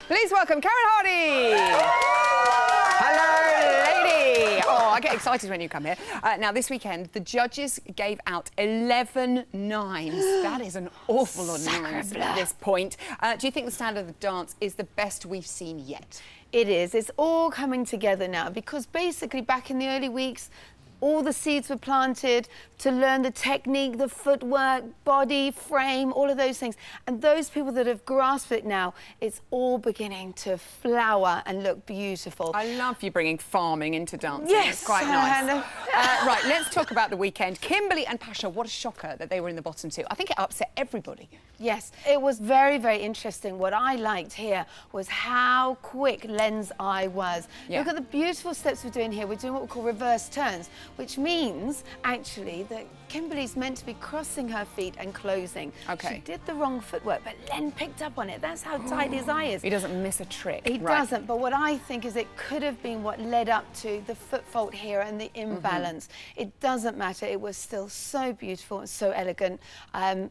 Please welcome Karen Hardy. Hello, lady. Oh, I get excited when you come here. Now, this weekend, the judges gave out 11 nines. That is an awful lot of nines at this point. Do you think the standard of the dance is the best we've seen yet? It is. It's all coming together now because basically back in the early weeks, all the seeds were planted to learn the technique, the footwork, body, frame, all of those things. And those people that have grasped it now, it's all beginning to flower and look beautiful. I love you bringing farming into dancing. Yes. It's quite nice. Right, let's talk about the weekend. Kimberly and Pasha, what a shocker that they were in the bottom two. I think it upset everybody. Yes, it was very, very interesting. What I liked here was how quick Len's eye was. Yeah. Look at the beautiful steps we're doing here. We're doing what we call reverse turns, which means actually that Kimberly's meant to be crossing her feet and closing. Okay. She did the wrong footwork, but Len picked up on it. That's how tight his eye is. He doesn't miss a trick. He doesn't, but what I think is it could have been what led up to the foot fault here and the imbalance. It doesn't matter. It was still so beautiful and so elegant.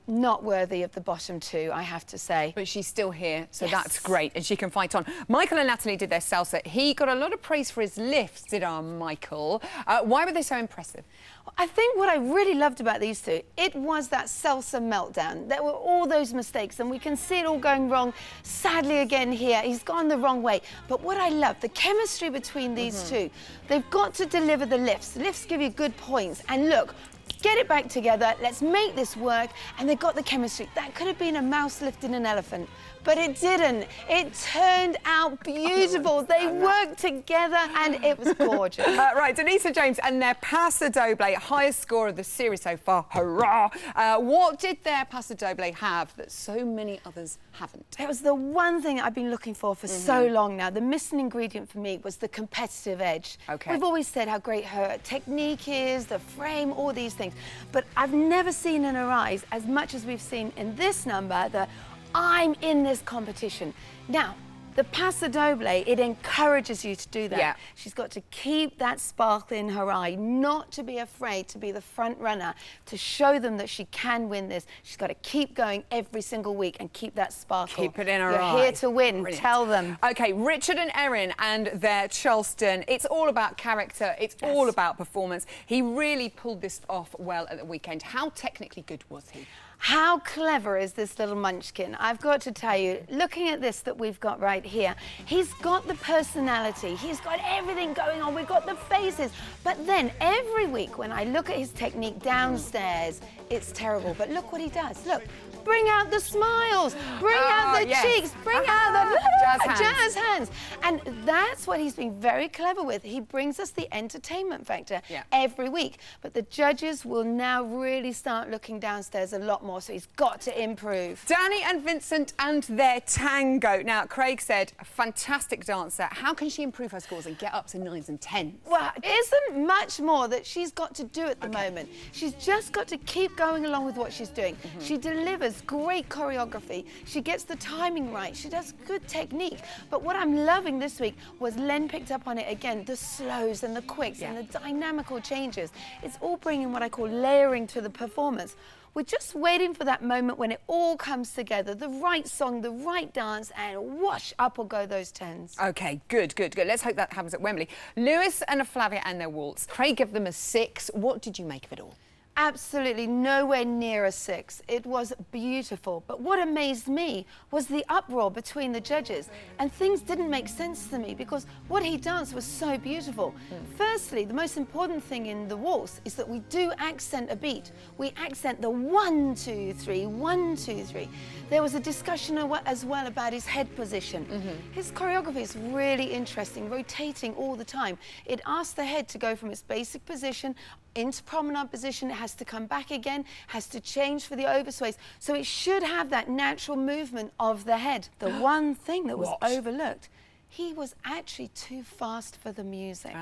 Not worthy of the bottom two, I have to say. But she's still here, so Yes. that's great, and she can fight on. Michael and Natalie did their salsa. He got a lot of praise for his lifts, did our Michael. Why were they so impressive? I think what I really loved about these two, it was that salsa meltdown. There were all those mistakes, and we can see it all going wrong. Sadly, again here, he's gone the wrong way. But what I love, the chemistry between these two, they've got to deliver the lifts. The lifts give you good points, and look, get it back together, let's make this work, and they've got the chemistry. That could have been a mouse lifting an elephant, but it didn't. It turned out beautiful. They worked together, and it was gorgeous. Right, Denise and James and their Paso Doble, highest score of the series so far. Hurrah! What did their Paso Doble have that so many others haven't? It was the one thing I've been looking for so long now. The missing ingredient for me was the competitive edge. Okay. We've always said how great her technique is, the frame, all these things. But I've never seen in her eyes, as much as we've seen in this number, that I'm in this competition. Now, the Paso Doble, it encourages you to do that. Yeah. She's got to keep that sparkle in her eye, not to be afraid to be the front runner, to show them that she can win this. She's got to keep going every single week and keep that sparkle. Keep it in her You're eye. here to win. Brilliant. Tell them. OK, Richard and Erin and their Charleston. It's all about character. It's all about performance. He really pulled this off well at the weekend. How technically good was he? How clever is this little munchkin? I've got to tell you, looking at this that we've got right here, he's got the personality, he's got everything going on, we've got the faces. But then every week when I look at his technique downstairs, it's terrible. But look what he does. Look, bring out the smiles, bring out the cheeks, bring out the jazz hands. And that's what he's been very clever with. He brings us the entertainment factor every week. But the judges will now really start looking downstairs a lot more, so he's got to improve. Danny and Vincent and their tango. Now, Craig said, a fantastic dancer. How can she improve her scores and get up to 9s and 10s? Well, it isn't much more that she's got to do at the moment. She's just got to keep going along with what she's doing. She delivers great choreography. She gets the timing right. She does good technique. But what I'm loving this week was Len picked up on it again, the slows and the quicks and the dynamical changes. It's all bringing what I call layering to the performance. We're just waiting for that moment when it all comes together, the right song, the right dance, and whoosh, up will go those 10s. OK, good. Let's hope that happens at Wembley. Lewis and Flavia and their waltz. Craig gave them a 6. What did you make of it all? Absolutely nowhere near a 6. It was beautiful. But what amazed me was the uproar between the judges. And things didn't make sense to me because what he danced was so beautiful. Firstly, the most important thing in the waltz is that we do accent a beat. We accent the 1, 2, 3, 1, 2, 3. There was a discussion as well about his head position. His choreography is really interesting, rotating all the time. It asks the head to go from its basic position into promenade position, it has to come back again, has to change for the oversways. So it should have that natural movement of the head. The one thing that was overlooked, he was actually too fast for the music.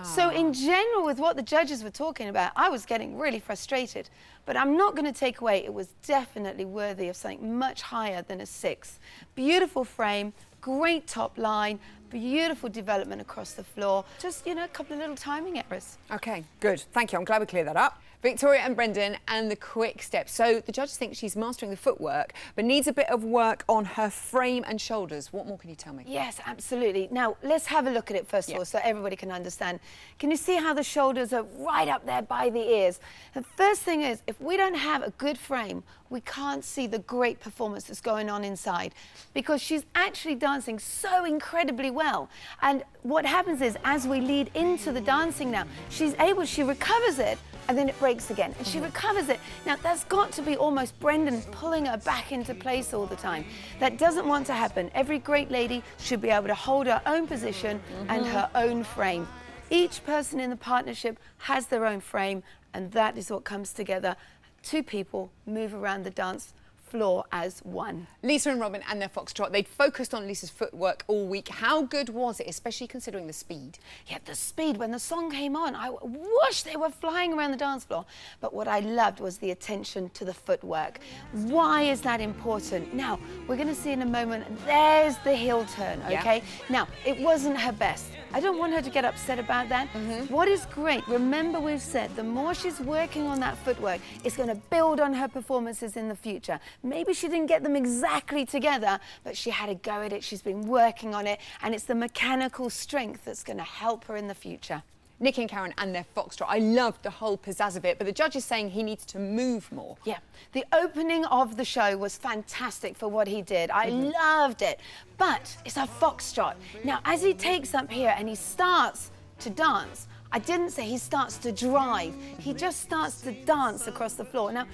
So in general, with what the judges were talking about, I was getting really frustrated. But I'm not going to take away, it was definitely worthy of something much higher than a 6. Beautiful frame, great top line, beautiful development across the floor. Just, you know, a couple of little timing errors. OK, good. Thank you. I'm glad we cleared that up. Victoria and Brendan and the quick steps. So the judges think she's mastering the footwork, but needs a bit of work on her frame and shoulders. What more can you tell me? Yes, absolutely. Now, let's have a look at it first of all, so everybody can understand. Can you see how the shoulders are right up there by the ears? The first thing is, if we don't have a good frame, we can't see the great performance that's going on inside, because she's actually dancing so incredibly well. And what happens is, as we lead into the dancing now, she recovers it, and then it breaks again, and she recovers it. Now, that's got to be almost Brendan pulling her back into place all the time. That doesn't want to happen. Every great lady should be able to hold her own position and her own frame. Each person in the partnership has their own frame, and that is what comes together. Two people move around the dance floor as one. Lisa and Robin and their foxtrot, they'd focused on Lisa's footwork all week. How good was it, especially considering the speed? Yeah, the speed. When the song came on, whoosh, they were flying around the dance floor. But what I loved was the attention to the footwork. Why is that important? Now, we're going to see in a moment, there's the heel turn, okay? Yeah. Now, it wasn't her best. I don't want her to get upset about that. What is great, remember we've said, the more she's working on that footwork, it's going to build on her performances in the future. Maybe she didn't get them exactly together, but she had a go at it, she's been working on it, and it's the mechanical strength that's going to help her in the future. Nikki and Karen and their foxtrot. I loved the whole pizzazz of it, but the judge is saying he needs to move more. Yeah, the opening of the show was fantastic for what he did. I loved it, but it's a foxtrot. Now, as he takes up here and he starts to dance, I didn't say he starts to drive. He just starts to dance across the floor. Now,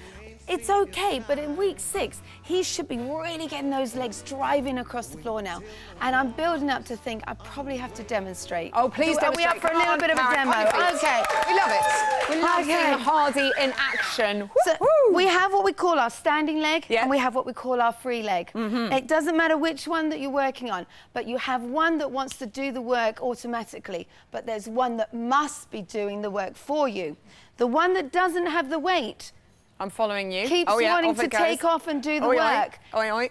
it's okay, but in week 6, he should be really getting those legs driving across the floor now. And I'm building up to think I probably have to demonstrate. Oh, please demonstrate. Are we up for a little bit of a demo? Okay. We love it. We love seeing Hardy in action. So we have what we call our standing leg, and we have what we call our free leg. It doesn't matter which one that you're working on, but you have one that wants to do the work automatically, but there's one that must be doing the work for you. The one that doesn't have the weight, I'm following you. Keeps wanting to take off and do the work.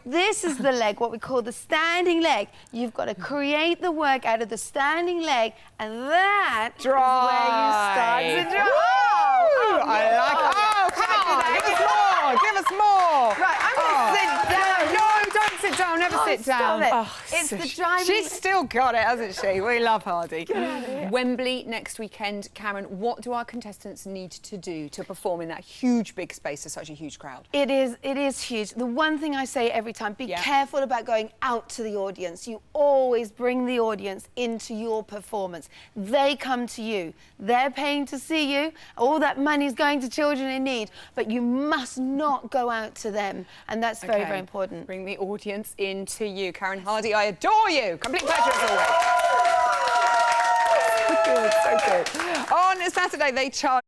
This is the leg, what we call the standing leg. You've got to create the work out of the standing leg, and that is where you start to drive. Oh, I like it. Oh, come on, give us more. Right, I'm going to sit down. No, don't sit down, never sit down. It's the driving. She's still got it, hasn't she? We love Hardy. Wembley next weekend. Karen, what do our contestants need to do to perform in that huge, big space to such a huge crowd? It is huge. The one thing I say every time, be careful about going out to the audience. You always bring the audience into your performance. They come to you. They're paying to see you. All that money's going to children in need, but you must not go out to them. And that's very, very important. Bring the audience into you. Karen Hardy, I adore you. Complete pleasure as always. So good, so good. On Saturday, they charge